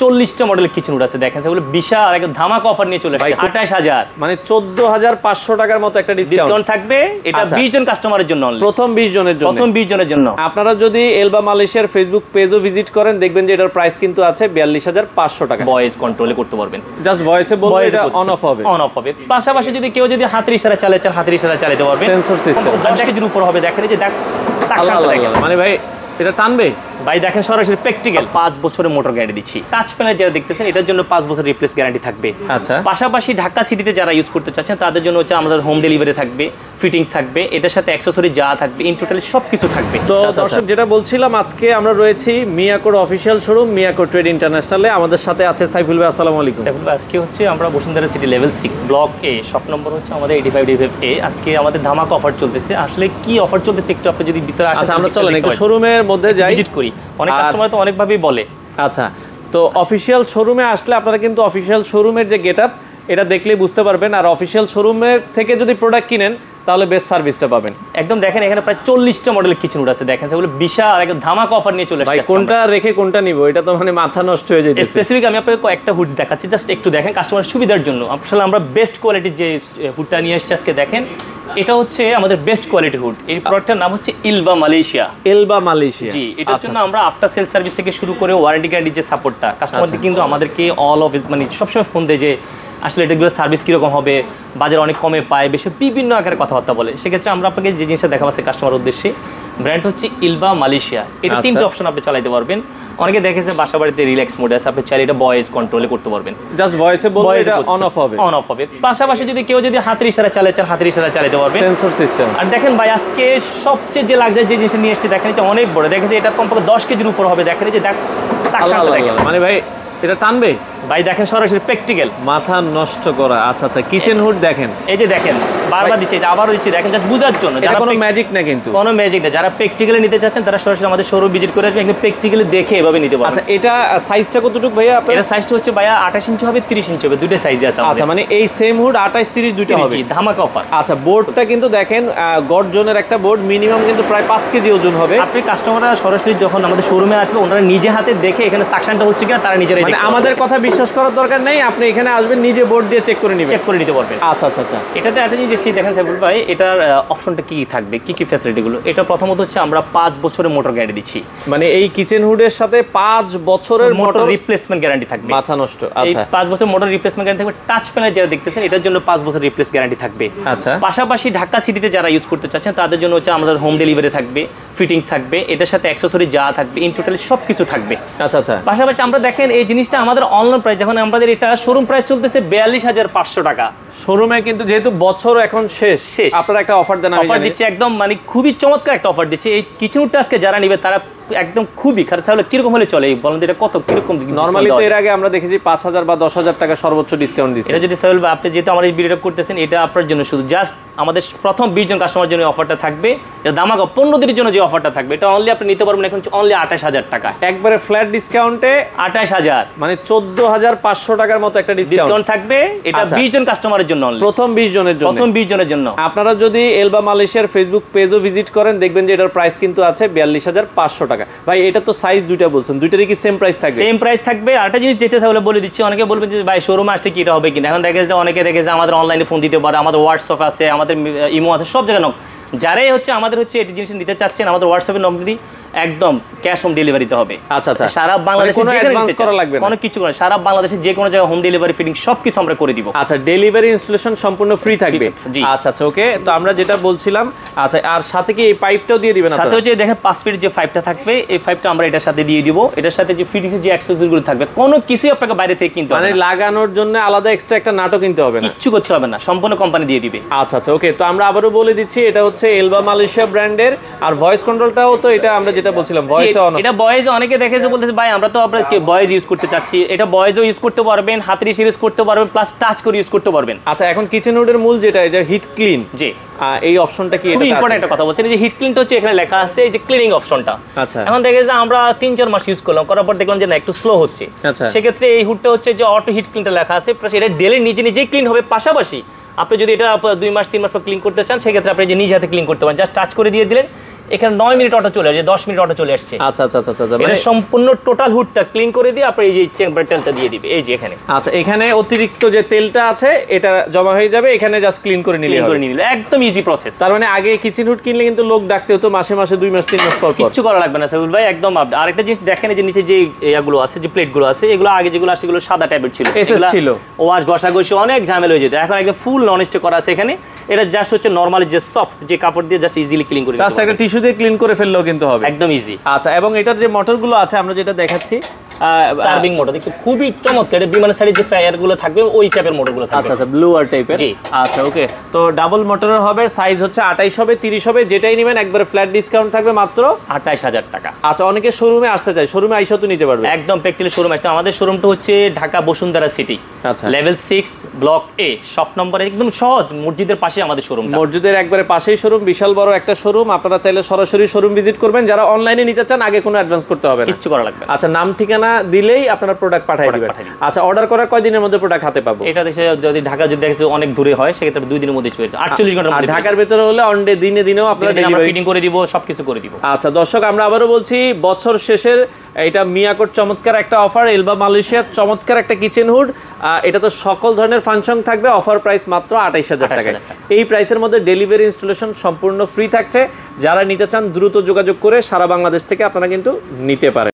40টা মডেলের kitchen hood আছে দেখেন, সেগুলো বিশাল একটা ধামাকা অফার নিয়ে চলে আসছে। 28000 মানে 14500 টাকার মতো একটা ডিসকাউন্ট থাকবে। এটা 20 জন কাস্টমারের জন্য, প্রথম 20 জনের জন্য, প্রথম 20 জনের জন্য। আপনারা যদি এলবা মালয়েশিয়ার ফেসবুক পেজও ভিজিট করেন দেখবেন যে এটার প্রাইস কিন্তু আছে 42500 টাকা। ভয়েস কন্ট্রোলে করতে পারবেন, জাস্ট ভয়েসে বলবো এটা অন অফ হবে, অন অফ হবে। পাশাপাশি যদি কেউ যদি হাতের ইশারা চালাতে চান হাতের ইশারা চালাতে পারবেন। সেন্সর সিস্টেম 10 কেজির উপর হবে। দেখেন এই যে সাকশনটা দেখেন, মানে ভাই এটা টানবে ভাই। দেখেন সরাসরি প্র্যাকটিক্যাল 5 বছরের মোটর গ্যারান্টি দিচ্ছি। টাচ প্যানেল যারা দেখতেছেন এটার জন্য 5 বছর রিপ্লেস গ্যারান্টি থাকবে। আচ্ছা, পাশাপাশি ঢাকা সিটিতে যারা ইউজ করতে চাচ্ছেন তাদের জন্য হচ্ছে আমাদের হোম ডেলিভারি থাকবে, ফিটিংস থাকবে, এটার সাথে অ্যাকসেসরি যা থাকবে, ইন টোটাল সবকিছু থাকবে। তো দর্শক যেটা বলছিলাম, আজকে আমরা রয়েছি মিয়াকোর অফিসিয়াল শোরুম মিয়াকো ট্রেড ইন্টারন্যাশনালে। আমাদের সাথে আছে সাইফুল ভাই। আসসালামু আলাইকুম। সাইফুল ভাই, আজকে হচ্ছে আমরা বসুন্ধরা সিটি লেভেল 6 ব্লক এ, শপ নম্বর হচ্ছে আমাদের 85 আজকে আমাদের ধামাকা অফার চলতেছে। আসলে কি অফার চলতেছে একটু আপনি যদি ভিতরে আসেন। আচ্ছা, আমরা চলেন একটু শোরুমের মধ্যে যাই, ভিজিট করি। অনেক কাস্টমার তো অনেকভাবেই বলে। আচ্ছা, তো অফিসিয়াল শোরুমে আসলে আপনারা কিন্তু অফিসিয়াল শোরুমের যে গেটআপ এটা দেখলেই বুঝতে পারবেন। আর অফিসিয়াল শোরুমের থেকে যদি প্রোডাক্ট কিনেন তাহলে বেস্ট সার্ভিসটা পাবেন। একদম দেখেন এখানে প্রায় 40টা মডেলের কিচেন হুড আছে দেখেন, সেগুলো বিশাল একটা ধামাকা অফার নিয়ে চলে আসছে। ভাই কোনটা রেখে কোনটা নিব এটা তো মানে মাথা নষ্ট হয়ে যায়। স্পেসিফিক আমি আপনাকে কয়েকটা হুড দেখাচ্ছি, জাস্ট একটু দেখেন কাস্টমার সুবিধার জন্য। আসলে আমরা বেস্ট কোয়ালিটির যে হুডটা নিয়ে এসেছি আজকে দেখেন, এটা হচ্ছে আমাদের বেস্ট কোয়ালিটি হুড। এই প্রোডাক্টটার নাম হচ্ছে ইলবা মালয়েশিয়া। এলবা মালয়েশিয়া, জি। এটার জন্য আমরা আফটার সেল সার্ভিস থেকে শুরু করে ওয়ারেন্টি গ্যারান্টির যে সাপোর্টটা কাস্টমারদের কিন্তু আমাদেরকে অল অফ মানে সবসময় ফোন দেয় যে আসলে এটাগুলো সার্ভিস কীরকম হবে, বাজার অনেক কমে পায়, বেশি বিভিন্ন আকারে কথাবার্তা বলে। সেক্ষেত্রে আমরা আপনাকে যে জিনিসটা দেখাচ্ছি কাস্টমার উদ্দেশ্যে, ব্র্যান্ড হচ্ছে ইলবা মালয়েশিয়া। এটা 3টে অপশন আপনি চালাতে পারবেন। অনেকে দেখেছে বাসা বাড়িতে রিল্যাক্স মোড আছে, আপনি চাইলে এটা ভয়েস কন্ট্রোলে করতে পারবেন। জাস্ট ভয়েসে বলবো এটা অন অফ হবে, অন অফ হবে। পাশাপাশি যদি কেউ যদি হাতের ইশারা চালাতে চান হাতের ইশারা চালাতে পারবেন, সেন্সর সিস্টেম। আর দেখেন ভাই আজকে সবচেয়ে যে লাগজারি যে জিনিসটা নিয়ে এসেছি দেখেন এটা অনেক বড়। দেখেন এটা কমপক্ষে 10 কেজির উপর হবে। দেখেন এই যে সাকশনটা দেখেন, মানে ভাই এটা টানবে ভাই। দেখেন সরাসরি প্র্যাকটিক্যাল, মাথা নষ্ট করা। আচ্ছা আচ্ছা, কিচেন হুড দেখেন, এই যে দেখেন বারবার দিচ্ছি, আবারও দিচ্ছি, দেখেন জাস্ট বুঝার জন্য। এটা কোনো ম্যাজিক না, কিন্তু কোনো ম্যাজিক না। যারা প্র্যাকটিক্যালি নিতে চাচ্ছেন তারা সরাসরি আমাদের শোরুম ভিজিট করে আসবেন, একদম প্র্যাকটিক্যালি দেখে এভাবে নিতে পারবেন। আচ্ছা, এটা সাইজটা কতটুকু ভাইয়া আপনার? এটা সাইজটা হচ্ছে ভাইয়া 28 ইঞ্চি হবে, 30 ইঞ্চি হবে, দুটো সাইজে আছে। আচ্ছা, মানে এই সেম হুড 28 30 দুটো হবে, ধামাকা অফার। আচ্ছা, বোর্ডটা কিন্তু দেখেন গর্জনের একটা বোর্ড, মিনিমাম কিন্তু প্রায় 5 কেজি ওজন হবে। আপনি কাস্টমাররা সরাসরি যখন আমাদের শোরুমে আসবে ওনারা নিজে হাতে দেখে এখানে সাকশনটা হচ্ছে কিনা তারা নিজেরাই মানে আমাদের কথা বিশ্বাস করার দরকার নেই, আপনি এখানে আসবেন নিজে বোর্ড দিয়ে চেক করে নিতে পারবেন। আচ্ছা আচ্ছা আচ্ছা, এটাতে একটা জিনিস দেখেন সাইফুল ভাই, এটার অপশনটা কি থাকবে, কি কি ফ্যাসিলিটিগুলো। এটা প্রথমত হচ্ছে আমরা 5 বছরের মোটর গ্যারান্টি দিচ্ছি। মানে এই কিচেন হুডের সাথে 5 বছরের মোটর রিপ্লেসমেন্ট গ্যারান্টি থাকবে। মাথা নষ্ট। আচ্ছা, 5 বছর মোটর রিপ্লেসমেন্ট গ্যারান্টি থাকবে। টাচ প্যানেল যারা দেখতেছেন এটার জন্য 5 বছর রিপ্লেস গ্যারান্টি থাকবে। আচ্ছা, পাশাপাশি ঢাকা সিটিতে যারা ইউজ করতে চাচ্ছেন তাদের জন্য হচ্ছে আমাদের হোম ডেলিভারি থাকবে, ফিটিংস থাকবে, এটার সাথে অ্যাকসেসরি যা থাকবে, ইন টোটাল সবকিছু থাকবে। আচ্ছা আচ্ছা, পাশাপাশি আমরা দেখেন এই জিনিসটা আমাদের অনলাইন প্রাইস, যখন আমাদের এটা শোরুম প্রাইস চলতেছে 42500 টাকা। শোরুমে কিন্তু যেহেতু বছর এখন শেষ, আপনারা একটা অফার দেন। অফার দিচ্ছে একদম মানে খুবই চমৎকার একটা অফার দিচ্ছে। এই কিচেন হুডটা আজকে যারা নিবে তারা একদম খুবই খারাপ। তাহলে কিরকম হলে চলে বলেন, এটা কত কিরকম? নরমালি তো এর আগে আমরা দেখেছি 5000 বা 10000 টাকা সর্বোচ্চ ডিসকাউন্ট দিচ্ছে। এটা যদি সাহেল বা আপনি যেহেতু আমার এই ভিডিওটা করতেছেন, এটা আপনার জন্য শুধু জাস্ট আমাদের প্রথম 20 জন কাস্টমার জন্য অফারটা থাকবে। এটা দামাকা 15 দিনের জন্য যে অফারটা থাকবে এটা অনলি আপনি নিতে পারবেন এখন অনলি 28000 টাকা, একবারে ফ্ল্যাট ডিসকাউন্টে 28000, মানে 14500 টাকার মতো একটা ডিসকাউন্ট থাকবে। এটা 20 জন কাস্টমারের জন্য, প্রথম 20 জনের জন্য, প্রথম 20 জনের জন্য। আপনারা যদি এলবা মালয়েশিয়ার ফেসবুক পেজও ভিজিট করেন দেখবেন যে এটার প্রাইস কিন্তু আছে 42500 টাকা। ভাই এটা তো সাইজ দুইটা বলছেন, দুইটারই কি সেম প্রাইস থাকবে? সেম প্রাইস থাকবে। আরেকটা জিনিস যেটা তাহলে বলে দিচ্ছি, অনেকে বলবেন যে ভাই শোরুমে আসলে কি এটা হবে কিনা। এখন দেখে যে অনেকে দেখে যে আমাদের অনলাইনে ফোন দিতে পারে, আমাদের হোয়াটসঅ্যাপ আছে, আমাদের ইমো আছে, সব জায়গায় নক। যারাই হচ্ছে আমাদের হচ্ছে এই জিনিস নিতে চাচ্ছেন আমাদের হোয়াটসঅ্যাপে নক দিই, একদম ক্যাশ হোম ডেলিভারিতে হবে। আচ্ছা আচ্ছা, সারা বাংলাদেশে কোনো অ্যাডভান্স করা লাগবে না, কোনো কিছু না। সারা বাংলাদেশে যে কোনো জায়গায় হোম ডেলিভারি ফিটিং সবকিছু আমরা করে দিব। আচ্ছা, ডেলিভারি ইনস্টলেশন সম্পূর্ণ ফ্রি থাকবে। আচ্ছা আচ্ছা, ওকে। তো আমরা যেটা বলছিলাম, আচ্ছা, আর সাথে কি এই পাইপটাও দিয়ে দিবেন? সাথে হচ্ছে দেখেন 5 ফিট যে পাইপটা থাকবে, এই পাইপটা আমরা এটার সাথে দিয়ে দিব। এটার সাথে যে ফিটিংসের যে অ্যাক্সেসরিগুলো থাকবে কোনো কিছুই আপনাকে বাইরে থেকে কিনতে হবে না, মানে লাগানোর জন্য আলাদা এক্সট্রা একটা নাটও কিনতে হবে না, কিচ্ছু করতে হবে না, সম্পূর্ণ কোম্পানি দিয়ে দিবে। আচ্ছা আচ্ছা, ওকে। তো আমরা আবারও বলে দিচ্ছি এটা হচ্ছে এলবা মালয়েশিয়া ব্র্যান্ডের। আর ভয়েস কন্ট্রোলটাও তো এটা আমরা যেটা বলছিলাম ভয়েস অন। এটা ভয়েস অনেকে দেখেছে বলতেছে ভাই আমরা তো আপনার ভয়েস ইউজ করতে চাচ্ছি, এটা ভয়েসও ইউজ করতে পারবেন, হাতের ইশারা ইউজ করতে পারবেন, প্লাস টাচ করে ইউজ করতে পারবেন। আচ্ছা, এখন কিচেন হুডের মূল যেটা এই যে হিট ক্লিন, জি, এই অপশনটা কি? খুব ইম্পর্টেন্ট একটা কথা বলছেন, এই যে হিট ক্লিনটা হচ্ছে এখানে লেখা আছে এই যে ক্লিনিং অপশনটা। আচ্ছা, এখন দেখে যে আমরা 3-4 মাস ইউজ করলাম, করার পর দেখলাম যে না একটু স্লো হচ্ছে। আচ্ছা, সেক্ষেত্রে এই হুডটা হচ্ছে যে অটো হিট ক্লিনটা লেখা আছে, প্লাস এটা ডেলি নিজেই ক্লিন হবে। পাশাপাশি আপনি যদি এটা 2 মাস 3 মাস পর ক্লিন করতে চান সেক্ষেত্রে আপনি যে নিজে হাতে ক্লিন করতে পারেন, জাস্ট টাচ করে দিয়ে দিলেন, এখানে 9 মিনিট অটো চলে আসে, 10 মিনিট অটো চলে আসছে। আচ্ছা আচ্ছা আচ্ছা আচ্ছা, এটা সম্পূর্ণ টোটাল হুডটা ক্লিন করে দিয়ে আপনি এই যে চেম্বার তেলটা দিয়ে দিবে এই যে এখানে। আচ্ছা, এখানে অতিরিক্ত যে তেলটা আছে এটা জমা হয়ে যাবে, এখানে জাস্ট ক্লিন করে নিলে হবে। একদম ইজি প্রসেস। তার মানে আগে কিচেন হুড কিনলে কিন্তু লোক ডাকতে হতো মাসে মাসে 2 মাস 3 মাস পর পর। কিচ্ছু করা লাগবে না সাইফুল ভাই, একদম আরেকটা জিনিস দেখেন এই যে নিচে যে এগুলো আছে, যে প্লেটগুলো আছে, এগুলো আগে যেগুলো আছে সেগুলো সাদা টাইপের ছিল, এসএস ছিল, ওয়াশ ঘষাঘষি অনেক ঝামেলা হয়ে যেত। এখন একদম ফুল নন স্টিক করা আছে এখানে। এটা জাস্ট হচ্ছে নরমালি যে সফট যে কাপড় দিয়ে জাস্ট ইজিলি ক্লিন করে জাস্ট একটা টিস্যু দিয়ে ক্লিন করে ফেললেও কিন্তু হবে, একদম ইজি। আচ্ছা, এবং এটার যে মোটরগুলো আছে আমরা যেটা দেখাচ্ছি টার্বিং মোটর দেখছো খুবই চমৎকার। এটা বিমানের সাইডে যে ফায়ার গুলো থাকবে ওই টাইপের মোটরগুলো থাকবে। আচ্ছা আচ্ছা, ব্লু আর টাইপের। জি আচ্ছা ওকে, তো ডাবল মোটরের হবে, সাইজ হচ্ছে 28 হবে 30 হবে, যেটাই নেবেন একবারে ফ্ল্যাট ডিসকাউন্ট থাকবে মাত্র 28,000 টাকা। আচ্ছা, অনেকে শোরুমে আসতে চায়, শোরুমে আইসা তো নিতে পারবে একদম প্র্যাকটিক্যালি শোরুম আসতে। আমাদের শোরুমটা হচ্ছে ঢাকা বসুন্ধরা সিটি, আচ্ছা, লেভেল 6 ব্লক এ শপ নম্বর, একদম সহজ, মসজিদের পাশে আমাদের শোরুম। মসজিদের একবারে পাশেই শোরুম, বিশাল বড় একটা শোরুম। আপনারা চাইলে সরাসরি শোরুম ভিজিট করবেন, যারা অনলাইনে নিতে চান আগে কোনো অ্যাডভান্স করতে হবে না, কিচ্ছু করা লাগবে না। আচ্ছা, নাম ঠিকানা দিলেই আপনারা প্রোডাক্ট পাঠিয়ে দিবেন। আচ্ছা, অর্ডার করার কয়দিনের মধ্যে প্রোডাক্ট হাতে পাবো? এটা দেখে যদি ঢাকা যদি দেখে অনেক দূরে হয় সেক্ষেত্রে 2 দিনের মধ্যে চলে যাবে, 48 ঘন্টার মধ্যে। ঢাকার ভিতরে হলে অন ডে দিনেও আপনারা ডেলিভারি ফিটিং করে দিব, সবকিছু করে দিব। আচ্ছা দর্শক, আমরা আবারও বলছি, বছর শেষের এটা মিয়াকোট চমৎকার একটা অফার, এলবা মালয়েশিয়ার চমৎকার একটা কিচেন হুড। এটা তো সকল ধরনের ফাংশন থাকবে, অফার প্রাইস মাত্র 28,000 টাকা। এই প্রাইসের মধ্যে ডেলিভারি ইনস্টলেশন সম্পূর্ণ ফ্রি থাকছে। যারা নিতে চান দ্রুত যোগাযোগ করে সারা বাংলাদেশ থেকে আপনারা কিন্তু নিতে পারেন।